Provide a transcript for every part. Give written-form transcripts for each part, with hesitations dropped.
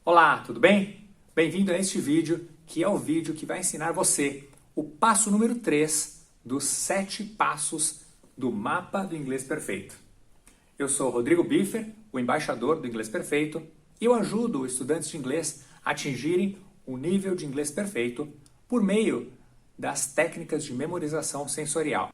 Olá, tudo bem? Bem-vindo a este vídeo, que é o vídeo que vai ensinar você o passo número 3 dos 7 passos do Mapa do Inglês Perfeito. Eu sou Rodrigo Biffer, o embaixador do Inglês Perfeito, e eu ajudo estudantes de inglês a atingirem o nível de inglês perfeito por meio das técnicas de memorização sensorial.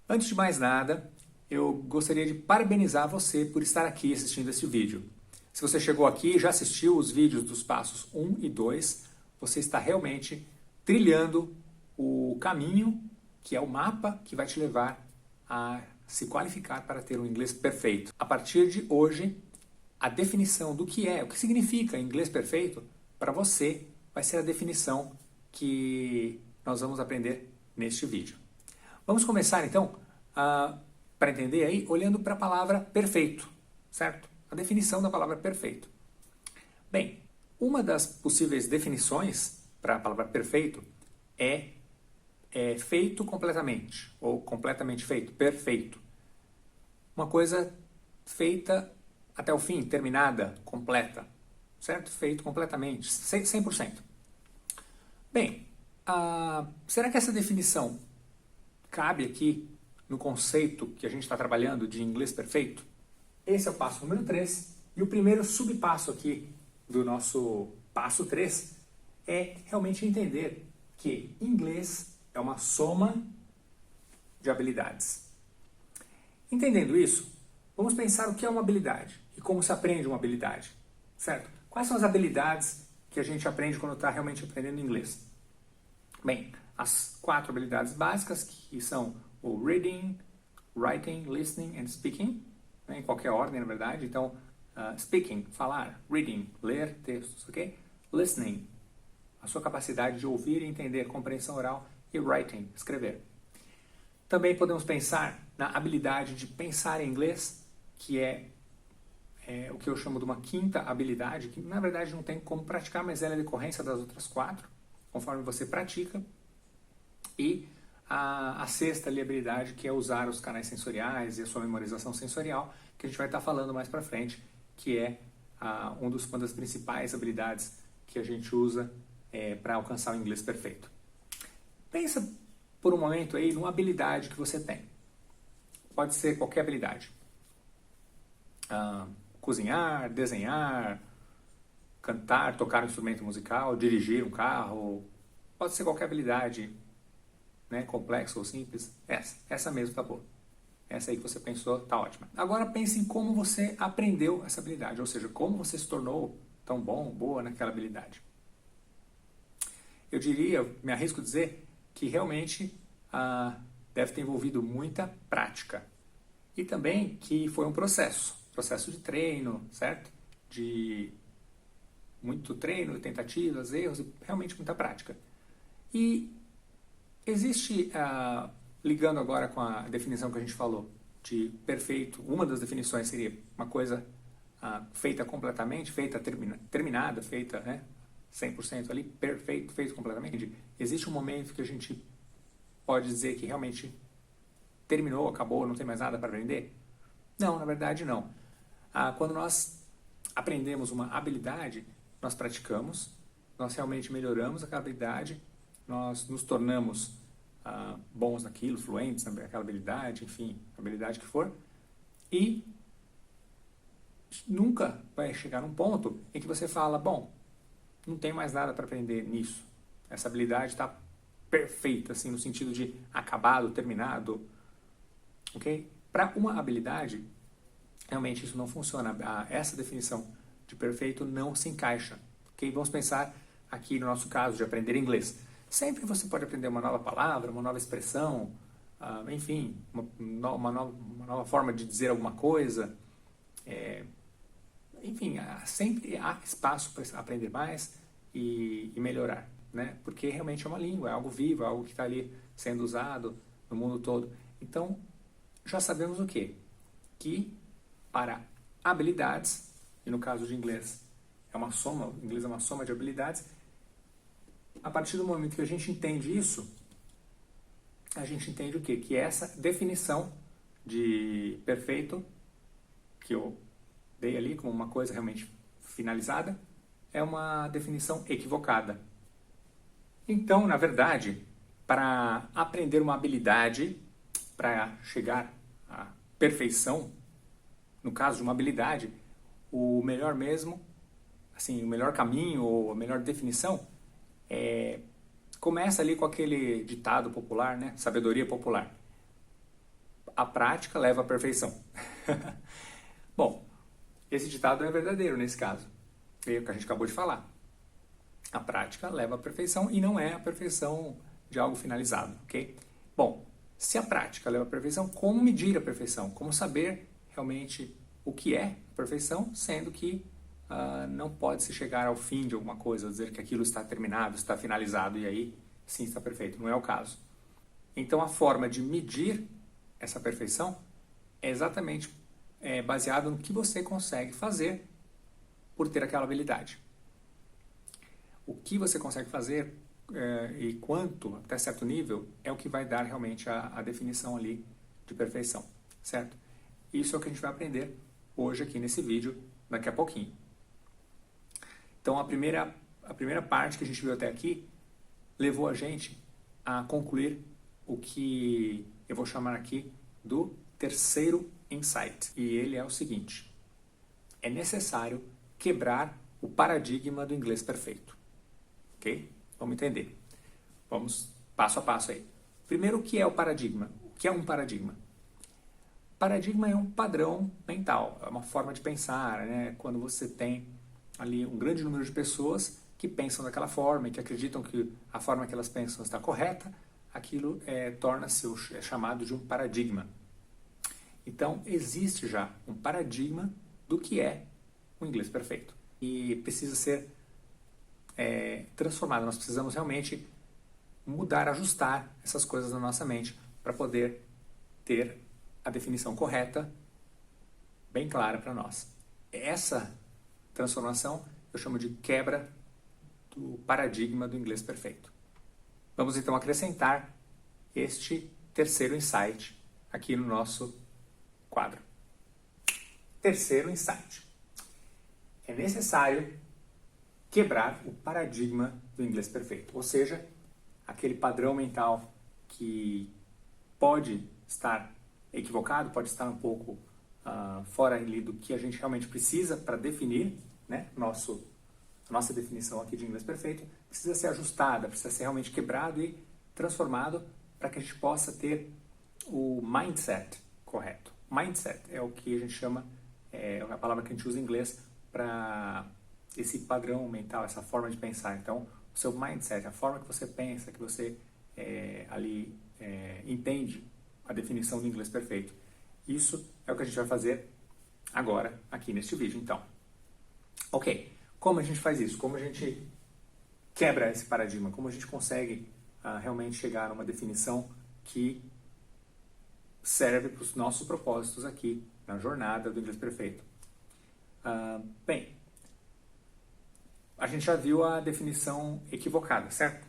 Antes de mais nada, eu gostaria de parabenizar você por estar aqui assistindo esse vídeo. Se você chegou aqui e já assistiu os vídeos dos passos 1 e 2, você está realmente trilhando o caminho, que é o mapa que vai te levar a se qualificar para ter um inglês perfeito. A partir de hoje, a definição do que é, o que significa inglês perfeito, para você vai ser a definição que nós vamos aprender neste vídeo. Vamos começar então, para entender aí, olhando para a palavra perfeito, certo? A definição da palavra perfeito. Bem, uma das possíveis definições para a palavra perfeito é feito completamente, ou completamente feito, perfeito. Uma coisa feita até o fim, terminada, completa, certo? Feito completamente, 100%. Bem, será que essa definição cabe aqui no conceito que a gente está trabalhando de inglês perfeito? Esse é o passo número 3, e o primeiro subpasso aqui do nosso passo 3 é realmente entender que inglês é uma soma de habilidades. Entendendo isso, vamos pensar o que é uma habilidade e como se aprende uma habilidade, certo? Quais são as habilidades que a gente aprende quando está realmente aprendendo inglês? Bem, as 4 habilidades básicas, que são o reading, writing, listening and speaking, em qualquer ordem, na verdade. Então, speaking, falar, reading, ler textos, ok? Listening, a sua capacidade de ouvir e entender, compreensão oral, e writing, escrever. Também podemos pensar na habilidade de pensar em inglês, que é o que eu chamo de uma 5ª habilidade, que na verdade não tem como praticar, mas ela é decorrência das outras 4, conforme você pratica. E a 6ª habilidade, que é usar os canais sensoriais e a sua memorização sensorial, que a gente vai estar falando mais pra frente, que é uma das principais habilidades que a gente usa para alcançar o inglês perfeito. Pensa por um momento aí numa habilidade que você tem. Pode ser qualquer habilidade. Cozinhar, desenhar, cantar, tocar um instrumento musical, dirigir um carro, pode ser qualquer habilidade, né, complexa ou simples. Essa mesmo tá boa. Essa aí que você pensou tá ótima. Agora pense em como você aprendeu essa habilidade, ou seja, como você se tornou tão bom, boa naquela habilidade. Eu diria, me arrisco a dizer, que realmente deve ter envolvido muita prática. E também que foi um processo de treino, certo? De muito treino, tentativas, erros e realmente muita prática. E existe, ligando agora com a definição que a gente falou de perfeito, uma das definições seria uma coisa feita completamente, feita terminada, feita 100% ali, perfeito, feito completamente. Existe um momento que a gente pode dizer que realmente terminou, acabou, não tem mais nada para aprender? Não, na verdade não. Quando nós aprendemos uma habilidade, nós praticamos, nós realmente melhoramos aquela habilidade, nós nos tornamos bons naquilo, fluentes naquela habilidade, enfim, habilidade que for, e nunca vai chegar num ponto em que você fala, bom, não tem mais nada para aprender nisso. Essa habilidade está perfeita, assim, no sentido de acabado, terminado, ok? Para uma habilidade, realmente isso não funciona. Essa definição de perfeito não se encaixa, ok? Vamos pensar aqui no nosso caso de aprender inglês. Sempre você pode aprender uma nova palavra, uma nova expressão, enfim, uma nova forma de dizer alguma coisa. Enfim, sempre há espaço para aprender mais e melhorar, né? Porque realmente é uma língua, é algo vivo, é algo que está ali sendo usado no mundo todo. Então, já sabemos o quê? Que para habilidades, e no caso de inglês é uma soma, o inglês é uma soma de habilidades, a partir do momento que a gente entende isso, a gente entende o quê? Que essa definição de perfeito, que eu dei ali como uma coisa realmente finalizada, é uma definição equivocada. Então, na verdade, para aprender uma habilidade, para chegar à perfeição, no caso de uma habilidade, o melhor mesmo, assim, o melhor caminho ou a melhor definição começa ali com aquele ditado popular, né? Sabedoria popular. A prática leva à perfeição. Bom, esse ditado é verdadeiro nesse caso. É o que a gente acabou de falar. A prática leva à perfeição e não é a perfeição de algo finalizado, ok? Bom, se a prática leva à perfeição, como medir a perfeição? Como saber realmente o que é a perfeição, sendo que não pode se chegar ao fim de alguma coisa, ou dizer que aquilo está terminado, está finalizado e aí sim está perfeito. Não é o caso. Então a forma de medir essa perfeição é exatamente baseada no que você consegue fazer por ter aquela habilidade. O que você consegue fazer e quanto, até certo nível, é o que vai dar realmente a definição ali de perfeição, certo? Isso é o que a gente vai aprender hoje aqui nesse vídeo, daqui a pouquinho. Então a primeira parte que a gente viu até aqui levou a gente a concluir o que eu vou chamar aqui do terceiro insight. E ele é o seguinte: é necessário quebrar o paradigma do inglês perfeito. Ok? Vamos entender. Vamos passo a passo aí. Primeiro, o que é o paradigma? O que é um paradigma? Paradigma é um padrão mental, é uma forma de pensar, né? Quando você tem ali um grande número de pessoas que pensam daquela forma e que acreditam que a forma que elas pensam está correta, aquilo torna-se chamado de um paradigma. Então, existe já um paradigma do que é o inglês perfeito. E precisa ser transformado. Nós precisamos realmente mudar, ajustar essas coisas na nossa mente para poder ter a definição correta, bem clara para nós. Essa transformação eu chamo de quebra do paradigma do inglês perfeito. Vamos então acrescentar este terceiro insight aqui no nosso quadro. Terceiro insight. É necessário quebrar o paradigma do inglês perfeito, ou seja, aquele padrão mental que pode estar equivocado, pode estar um pouco fora ali do que a gente realmente precisa para definir, né, nossa definição aqui de inglês perfeito, precisa ser ajustada, precisa ser realmente quebrado e transformado para que a gente possa ter o mindset correto. Mindset é o que a gente chama, é a palavra que a gente usa em inglês para esse padrão mental, essa forma de pensar. Então, o seu mindset, a forma que você pensa, que você entende a definição do inglês perfeito. Isso é o que a gente vai fazer agora aqui neste vídeo, então. Ok, como a gente faz isso? Como a gente quebra esse paradigma? Como a gente consegue realmente chegar a uma definição que serve para os nossos propósitos aqui na jornada do inglês perfeito? Bem, a gente já viu a definição equivocada, certo?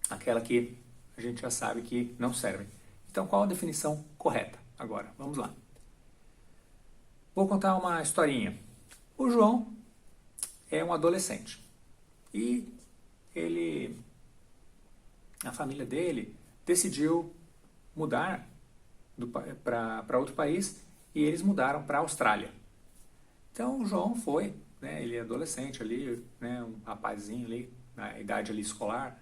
Aquela que a gente já sabe que não serve. Então, qual a definição correta? Agora, vamos lá. Vou contar uma historinha. O João é um adolescente e a família dele decidiu mudar para outro país e eles mudaram para a Austrália. Então, o João foi, né, ele é adolescente ali, né, um rapazinho ali, na idade ali escolar,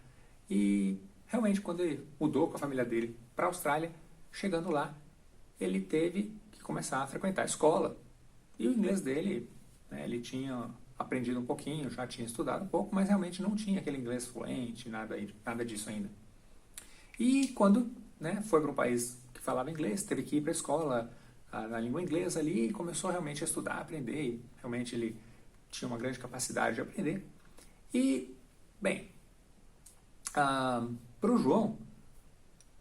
e realmente quando ele mudou com a família dele para a Austrália, chegando lá, ele teve que começar a frequentar a escola. E o inglês dele, né, ele tinha aprendido um pouquinho, já tinha estudado um pouco, mas realmente não tinha aquele inglês fluente, nada disso ainda. E quando, né, foi para um país que falava inglês, teve que ir para a escola na língua inglesa ali e começou realmente a estudar, a aprender, e realmente ele tinha uma grande capacidade de aprender. E, bem, para o João,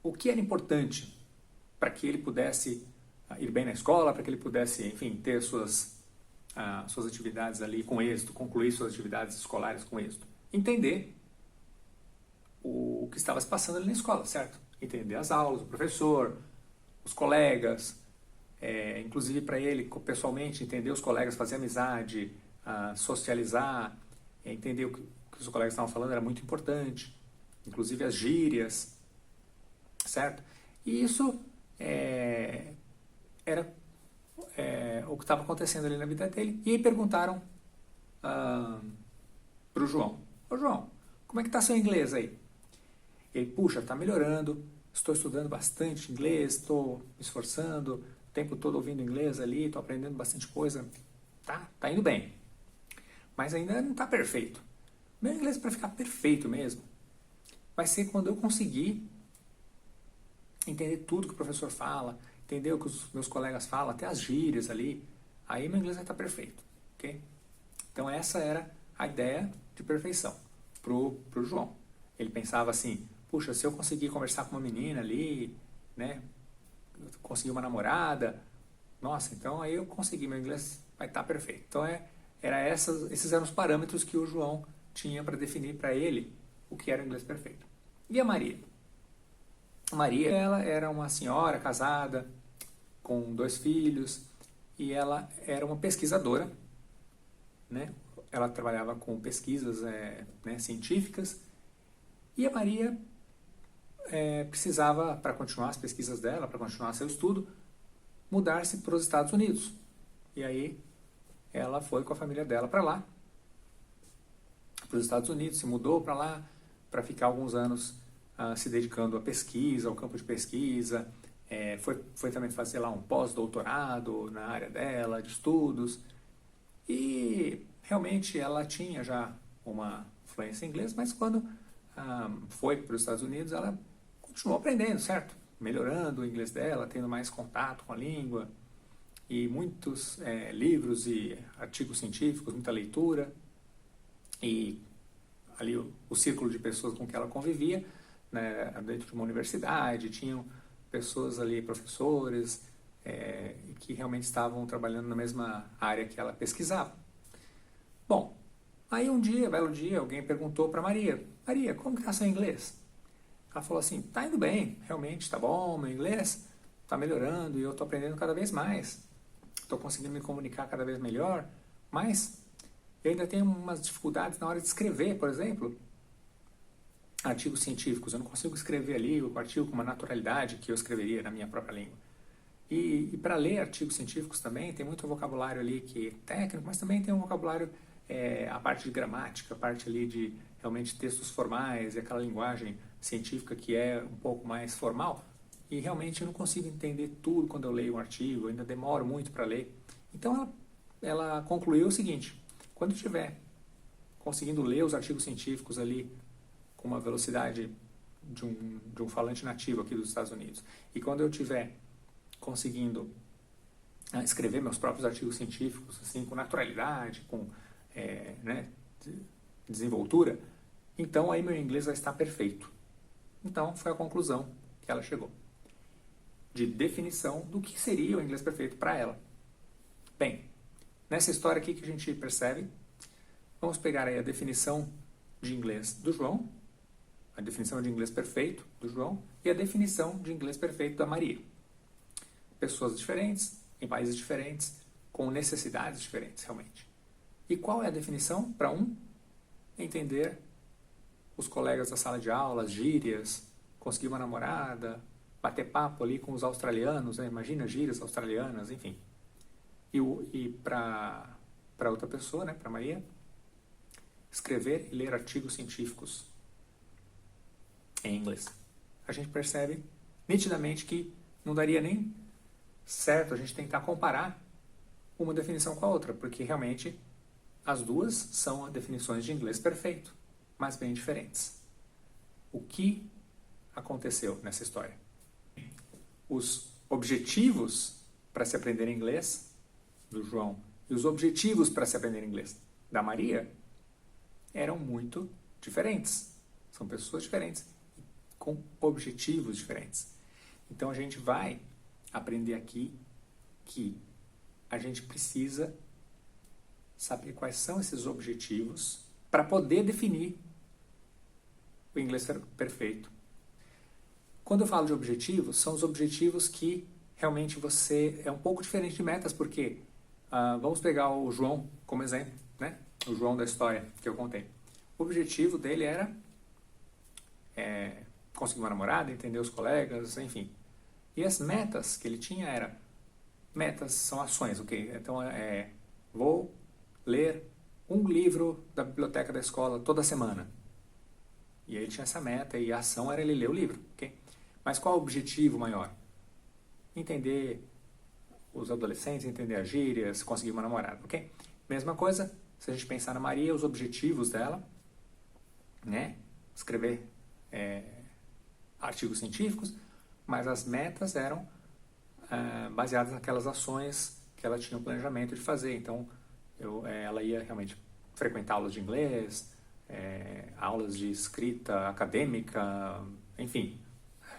o que era importante para que ele pudesse ir bem na escola, para que ele pudesse, enfim, ter suas atividades ali com êxito, concluir suas atividades escolares com êxito? Entender o que estava se passando ali na escola, certo? Entender as aulas, o professor, os colegas, inclusive para ele, pessoalmente, entender os colegas, fazer amizade, socializar, entender o que os colegas estavam falando era muito importante, inclusive as gírias, certo? E isso era o que estava acontecendo ali na vida dele. E aí perguntaram para o João: Ô João, como é que está seu inglês aí? Ele, puxa, está melhorando, estou estudando bastante inglês, estou me esforçando, o tempo todo ouvindo inglês ali, estou aprendendo bastante coisa, tá indo bem. Mas ainda não está perfeito. Meu inglês, para ficar perfeito mesmo, vai ser quando eu conseguir entender tudo que o professor fala, entender o que os meus colegas falam, até as gírias ali, aí meu inglês vai estar perfeito, ok? Então essa era a ideia de perfeição pro João. Ele pensava assim, puxa, se eu conseguir conversar com uma menina ali, né, conseguir uma namorada, nossa, então aí eu consegui, meu inglês vai estar perfeito. Então esses eram os parâmetros que o João tinha para definir para ele o que era o inglês perfeito. E a Maria? A Maria, ela era uma senhora casada, com 2 filhos, e ela era uma pesquisadora, né? Ela trabalhava com pesquisas científicas, e a Maria precisava, para continuar as pesquisas dela, para continuar seu estudo, mudar-se para os Estados Unidos. E aí ela foi com a família dela para lá, para os Estados Unidos, se mudou para lá para ficar alguns anos se dedicando à pesquisa, ao campo de pesquisa, foi também fazer lá um pós-doutorado na área dela, de estudos, e realmente ela tinha já uma fluência em inglês, mas quando foi para os Estados Unidos, ela continuou aprendendo, certo? Melhorando o inglês dela, tendo mais contato com a língua, e muitos livros e artigos científicos, muita leitura, e ali o círculo de pessoas com que ela convivia, né, dentro de uma universidade, tinham pessoas ali, professores, que realmente estavam trabalhando na mesma área que ela pesquisava. Bom, aí um dia, belo dia, alguém perguntou para Maria, Maria, como que está seu inglês? Ela falou assim, tá indo bem, realmente está bom, meu inglês está melhorando e eu estou aprendendo cada vez mais, estou conseguindo me comunicar cada vez melhor, mas eu ainda tenho umas dificuldades na hora de escrever, por exemplo, artigos científicos. Eu não consigo escrever ali o artigo com uma naturalidade que eu escreveria na minha própria língua. E para ler artigos científicos também, tem muito vocabulário ali que é técnico, mas também tem um vocabulário, a parte de gramática, a parte ali de realmente textos formais e aquela linguagem científica que é um pouco mais formal. E realmente eu não consigo entender tudo quando eu leio um artigo, eu ainda demoro muito para ler. Então ela concluiu o seguinte, quando eu estiver conseguindo ler os artigos científicos ali com uma velocidade de um falante nativo aqui dos Estados Unidos, e quando eu estiver conseguindo escrever meus próprios artigos científicos assim, com naturalidade, com desenvoltura, então aí meu inglês vai estar perfeito. Então foi a conclusão que ela chegou, de definição do que seria o inglês perfeito para ela. Bem, nessa história aqui que a gente percebe, vamos pegar aí a definição de inglês do João, a definição de inglês perfeito do João e a definição de inglês perfeito da Maria. Pessoas diferentes, em países diferentes, com necessidades diferentes, realmente. E qual é a definição para um? Entender os colegas da sala de aula, as gírias, conseguir uma namorada, bater papo ali com os australianos, né? Imagina gírias australianas, enfim. E para outra pessoa, né, para Maria, escrever e ler artigos científicos em inglês. A gente percebe nitidamente que não daria nem certo a gente tentar comparar uma definição com a outra, porque realmente as duas são definições de inglês perfeito, mas bem diferentes. O que aconteceu nessa história? Os objetivos para se aprender inglês do João e os objetivos para se aprender inglês da Maria eram muito diferentes. São pessoas diferentes, com objetivos diferentes. Então a gente vai aprender aqui que a gente precisa saber quais são esses objetivos para poder definir o inglês perfeito. Quando eu falo de objetivos, são os objetivos que realmente você é um pouco diferente de metas, porque vamos pegar o João como exemplo, né? o João da história que eu contei. O objetivo dele era conseguir uma namorada, entender os colegas, enfim. E as metas que ele tinha eram, metas são ações, ok? Então, vou ler um livro da biblioteca da escola toda semana. E aí ele tinha essa meta e a ação era ele ler o livro, ok? Mas qual é o objetivo maior? Entender os adolescentes, entender as gírias, conseguir uma namorada, ok? Mesma coisa, se a gente pensar na Maria, os objetivos dela, né? Escrever artigos científicos, mas as metas eram baseadas naquelas ações que ela tinha o planejamento de fazer. Então, ela ia realmente frequentar aulas de inglês, aulas de escrita acadêmica, enfim,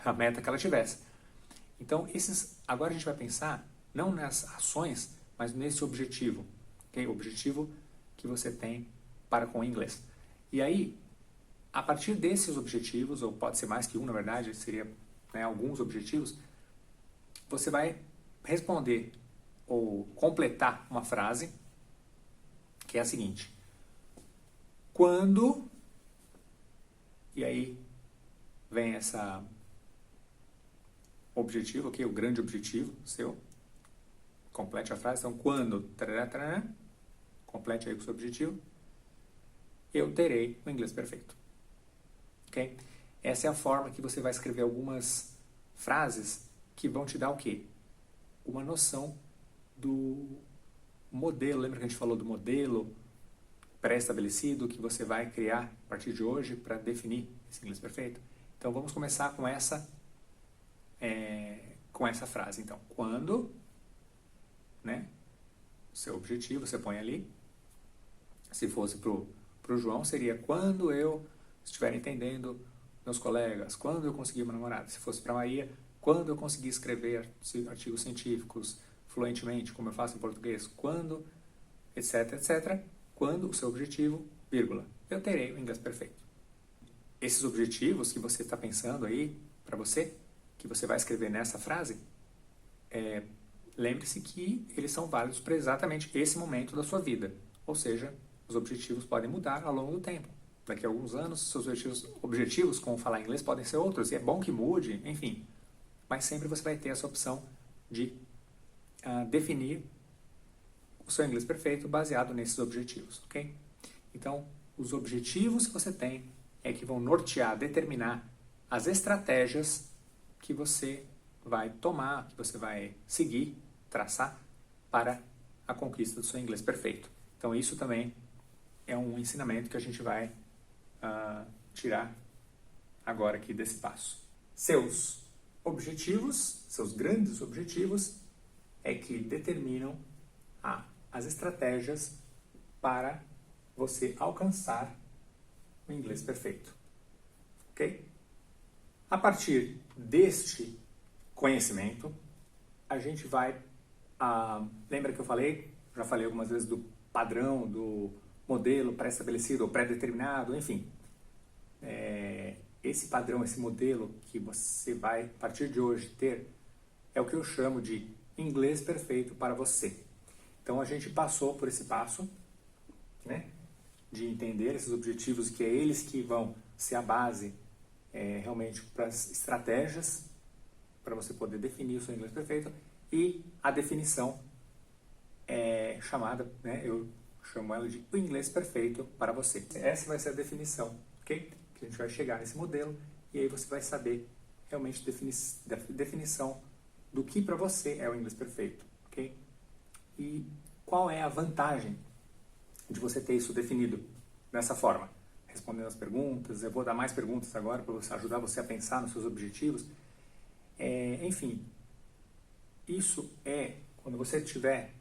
a meta que ela tivesse. Então, agora a gente vai pensar não nas ações, mas nesse objetivo, okay? O objetivo que você tem para com o inglês. E aí, a partir desses objetivos, ou pode ser mais que um, na verdade, seria alguns objetivos, você vai responder ou completar uma frase que é a seguinte: quando, e aí vem essa objetivo, ok? O grande objetivo seu, complete a frase. Então, quando, tarará, tarará, complete aí com o seu objetivo, eu terei o inglês perfeito. Ok? Essa é a forma que você vai escrever algumas frases que vão te dar o quê? Uma noção do modelo. Lembra que a gente falou do modelo pré-estabelecido que você vai criar a partir de hoje para definir esse inglês perfeito? Então, vamos começar com essa frase. Então, quando, né? Seu objetivo, você põe ali. Se fosse pro João, seria quando eu estiver entendendo meus colegas, quando eu conseguir uma namorada. Se fosse para Maria, quando eu conseguir escrever artigos científicos fluentemente, como eu faço em português, quando, etc, etc, quando o seu objetivo, vírgula, eu terei o inglês perfeito. Esses objetivos que você está pensando aí, para você, que você vai escrever nessa frase, lembre-se que eles são válidos para exatamente esse momento da sua vida. Ou seja, os objetivos podem mudar ao longo do tempo. Daqui a alguns anos, seus objetivos com falar inglês podem ser outros, e é bom que mude, enfim. Mas sempre você vai ter essa opção de definir o seu inglês perfeito baseado nesses objetivos, ok? Então, os objetivos que você tem é que vão nortear, determinar as estratégias que você vai tomar, que você vai seguir, traçar para a conquista do seu inglês perfeito. Então, isso também é um ensinamento que a gente vai tirar agora aqui desse passo. Seus objetivos, seus grandes objetivos, é que determinam as estratégias para você alcançar o inglês perfeito. Ok? A partir deste conhecimento, a gente vai... lembra que eu já falei algumas vezes do padrão, do modelo pré-estabelecido ou pré-determinado, enfim. Esse padrão, esse modelo que você vai, a partir de hoje, ter, é o que eu chamo de inglês perfeito para você. Então, a gente passou por esse passo, né, de entender esses objetivos, que é eles que vão ser a base realmente para as estratégias para você poder definir o seu inglês perfeito, e a definição chamada, né, eu chamo ela de o inglês perfeito para você. Essa vai ser a definição, ok? Que a gente vai chegar nesse modelo e aí você vai saber realmente definição do que para você é o inglês perfeito, ok? E qual é a vantagem de você ter isso definido dessa forma? Respondendo as perguntas, eu vou dar mais perguntas agora para ajudar você a pensar nos seus objetivos. Enfim, isso quando você tiver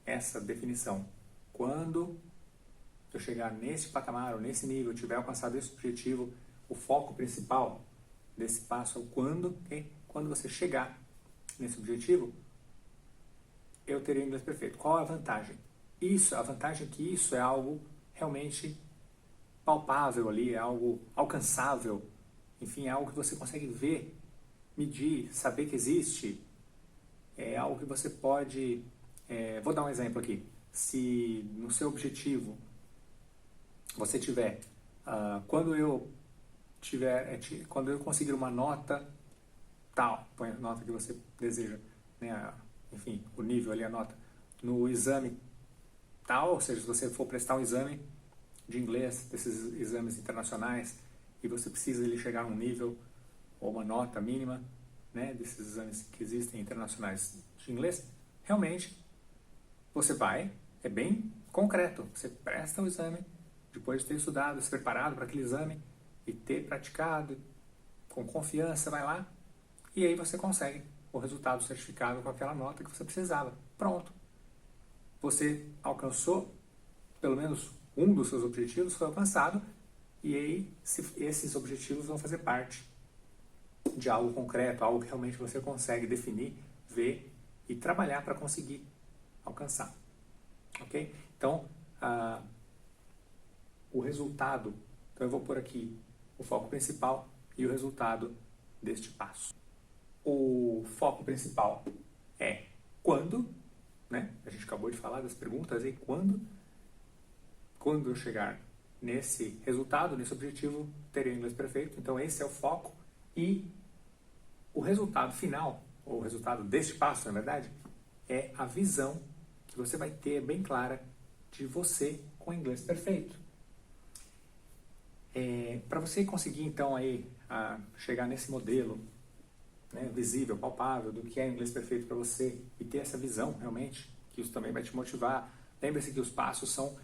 essa definição, quando eu chegar nesse patamar ou nesse nível, tiver alcançado esse objetivo, o foco principal desse passo é o quando, okay? Quando você chegar nesse objetivo, eu terei o inglês perfeito. Qual a vantagem? A vantagem é que isso é algo realmente palpável ali, é algo alcançável, enfim, é algo que você consegue ver, medir, saber que existe, é algo que você pode... vou dar um exemplo aqui. Se no seu objetivo você tiver, quando eu conseguir uma nota tal, põe a nota que você deseja, né, enfim, o nível ali, a nota, no exame tal, ou seja, se você for prestar um exame de inglês, desses exames internacionais, e você precisa ele chegar a um nível ou uma nota mínima, né, desses exames que existem internacionais de inglês, realmente você vai, é bem concreto, você presta o exame, depois de ter estudado, se preparado para aquele exame e ter praticado com confiança, vai lá e aí você consegue o resultado certificado com aquela nota que você precisava. Pronto. Você alcançou, pelo menos um dos seus objetivos foi alcançado, e aí esses objetivos vão fazer parte de algo concreto, algo que realmente você consegue definir, ver e trabalhar para conseguir alcançar. Ok? Então, o resultado, então eu vou pôr aqui o foco principal e o resultado deste passo. O foco principal é quando, né? A gente acabou de falar das perguntas aí, quando eu chegar nesse resultado, nesse objetivo, terei o inglês perfeito. Então esse é o foco, e o resultado final, ou o resultado deste passo, na verdade, é a visão que você vai ter bem clara de você com o inglês perfeito. Para você conseguir então aí chegar nesse modelo, né, visível, palpável do que é inglês perfeito para você, e ter essa visão realmente, que isso também vai te motivar. Lembre-se que os passos são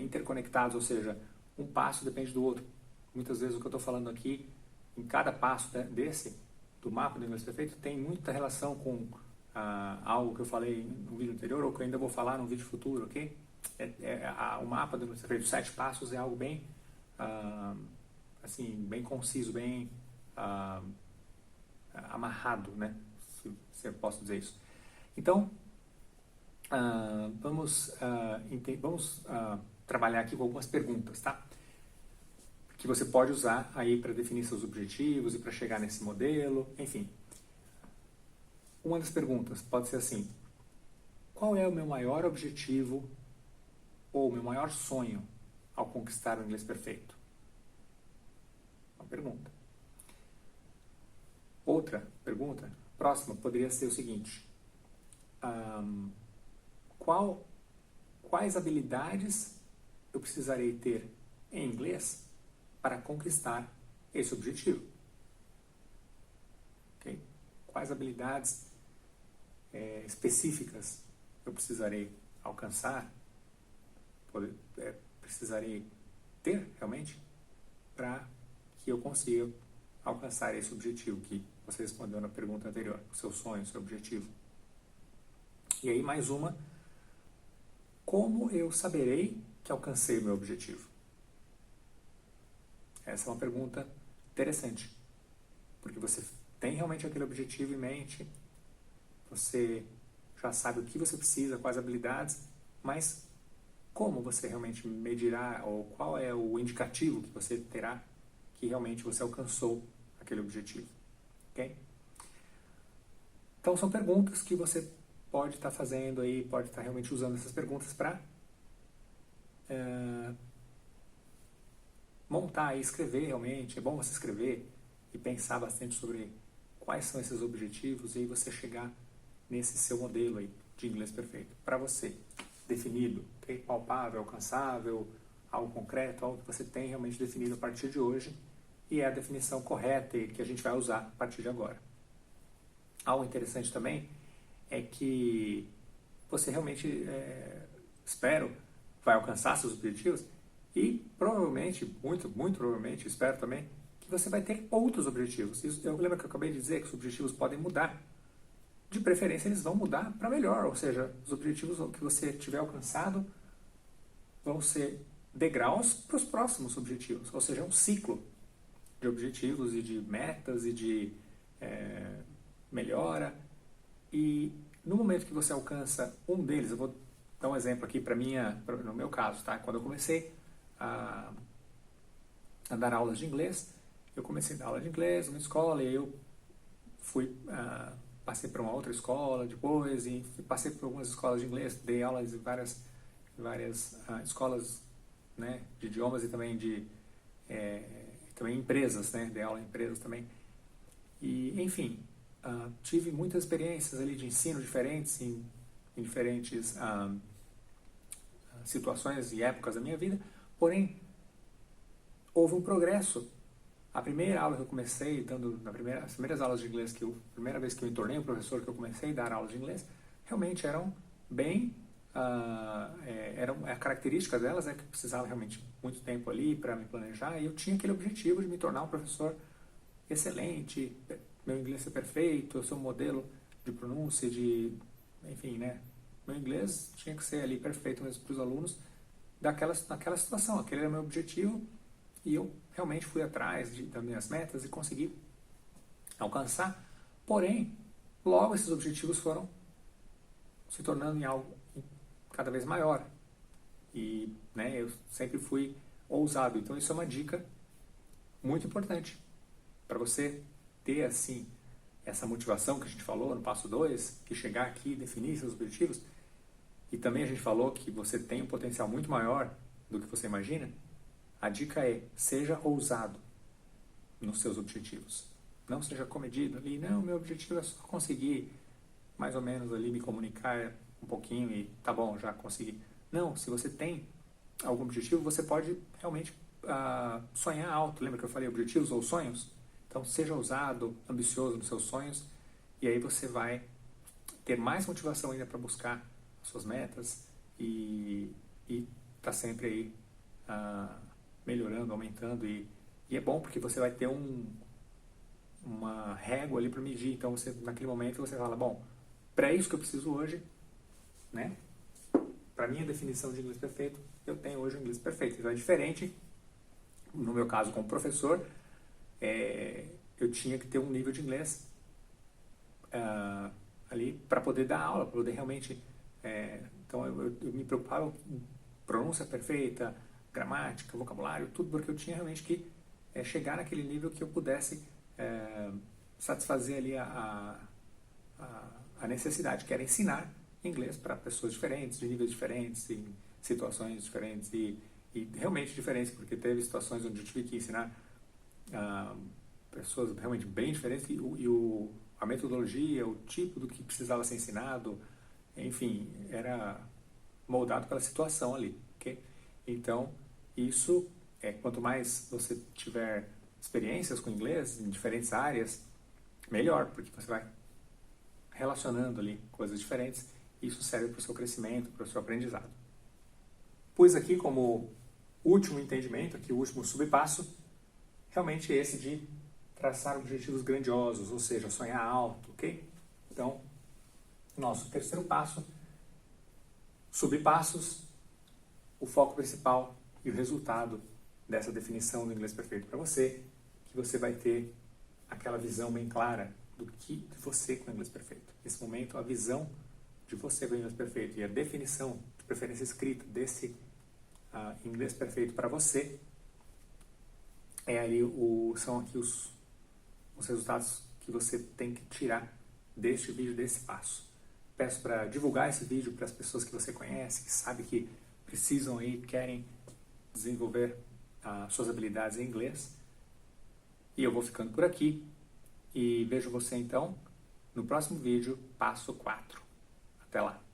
interconectados, ou seja, um passo depende do outro. Muitas vezes o que eu estou falando aqui, em cada passo do mapa do inglês perfeito, tem muita relação com algo que eu falei no vídeo anterior, ou que eu ainda vou falar no vídeo futuro, ok? O mapa do inglês perfeito, 7 passos, é algo bem, assim, bem conciso, bem amarrado, né? Se eu posso dizer isso. Então, vamos trabalhar aqui com algumas perguntas, tá? Que você pode usar aí para definir seus objetivos e para chegar nesse modelo, enfim. Uma das perguntas pode ser assim: qual é o meu maior objetivo ou o meu maior sonho ao conquistar o inglês perfeito? Uma pergunta. Outra pergunta, próxima, poderia ser o seguinte: quais habilidades eu precisarei ter em inglês para conquistar esse objetivo? Okay? Quais habilidades específicas eu precisarei alcançar, precisarei ter realmente, para que eu consiga alcançar esse objetivo que você respondeu na pergunta anterior, o seu sonho, o seu objetivo. E aí mais uma: como eu saberei que alcancei o meu objetivo? Essa é uma pergunta interessante, porque você tem realmente aquele objetivo em mente, você já sabe o que você precisa, quais habilidades, mas como você realmente medirá, ou qual é o indicativo que você terá que realmente você alcançou aquele objetivo, ok? Então são perguntas que você pode estar fazendo aí, pode estar realmente usando essas perguntas para montar e escrever realmente. É bom você escrever e pensar bastante sobre quais são esses objetivos, e aí você chegar nesse seu modelo aí de inglês perfeito para você, definido, okay? Palpável, alcançável, algo concreto, algo que você tem realmente definido a partir de hoje, e é a definição correta e que a gente vai usar a partir de agora. Algo interessante também é que você realmente, espero, vai alcançar seus objetivos, e provavelmente, muito provavelmente, espero também, que você vai ter outros objetivos. Eu lembro que eu acabei de dizer que os objetivos podem mudar. De preferência, eles vão mudar para melhor, ou seja, os objetivos que você tiver alcançado vão ser degraus para os próximos objetivos, ou seja, é um ciclo de objetivos e de metas e de melhora. E no momento que você alcança um deles, eu vou dar um exemplo aqui no meu caso, tá? Quando eu comecei a dar aulas de inglês, eu comecei a dar aula de inglês numa escola, e eu passei para uma outra escola depois, e passei por algumas escolas de inglês, dei aulas em várias escolas né, de idiomas e também também empresas, né, dei aula em empresas também. E, enfim, tive muitas experiências ali de ensino diferentes em diferentes situações e épocas da minha vida, porém, houve um progresso. A primeira aula que eu comecei, dando as primeiras aulas de inglês, a primeira vez que eu me tornei um professor, que eu comecei a dar aulas de inglês, realmente eram bem, a característica delas é que eu precisava realmente muito tempo ali para me planejar, e eu tinha aquele objetivo de me tornar um professor excelente, meu inglês é perfeito, eu sou um modelo de pronúncia, enfim, né? Meu inglês tinha que ser ali perfeito mesmo para os alunos naquela situação, aquele era o meu objetivo, e eu realmente fui atrás das minhas metas e consegui alcançar. Porém, logo esses objetivos foram se tornando em algo cada vez maior. E, né, eu sempre fui ousado. Então isso é uma dica muito importante para você ter, assim, essa motivação que a gente falou no passo 2, que chegar aqui e definir seus objetivos. E também a gente falou que você tem um potencial muito maior do que você imagina. A dica é, seja ousado nos seus objetivos. Não seja comedido ali, não, meu objetivo é só conseguir mais ou menos ali me comunicar um pouquinho e tá bom, já consegui. Não, se você tem algum objetivo, você pode realmente sonhar alto. Lembra que eu falei objetivos ou sonhos? Então seja ousado, ambicioso nos seus sonhos, e aí você vai ter mais motivação ainda para buscar as suas metas e tá sempre aí melhorando, aumentando, e é bom porque você vai ter uma régua ali para medir. Então você, naquele momento você fala, bom, para isso que eu preciso hoje, né? Para minha definição de inglês perfeito, eu tenho hoje o inglês perfeito. Então é diferente, no meu caso como professor, eu tinha que ter um nível de inglês ali para poder dar aula, para poder realmente... então eu me preocupava com pronúncia perfeita, gramática, vocabulário, tudo, porque eu tinha realmente que chegar naquele nível que eu pudesse satisfazer ali a necessidade, que era ensinar inglês para pessoas diferentes, de níveis diferentes, em situações diferentes e realmente diferentes, porque teve situações onde eu tive que ensinar pessoas realmente bem diferentes a metodologia, o tipo do que precisava ser ensinado, enfim, era moldado pela situação ali, ok? Então, isso, quanto mais você tiver experiências com inglês em diferentes áreas, melhor, porque você vai relacionando ali coisas diferentes, e isso serve para o seu crescimento, para o seu aprendizado. Pus aqui como último entendimento, aqui o último subpasso, realmente esse de traçar objetivos grandiosos, ou seja, sonhar alto, ok? Então, nosso terceiro passo, subpassos, o foco principal e o resultado dessa definição do inglês perfeito para você, que você vai ter aquela visão bem clara de você com o inglês perfeito. Nesse momento, a visão de você com o inglês perfeito e a definição, de preferência escrita, desse inglês perfeito para você, são aqui os resultados que você tem que tirar deste vídeo, desse passo. Peço para divulgar esse vídeo para as pessoas que você conhece, que sabe que precisam e querem desenvolver suas habilidades em inglês. E eu vou ficando por aqui e vejo você então no próximo vídeo, passo 4. Até lá!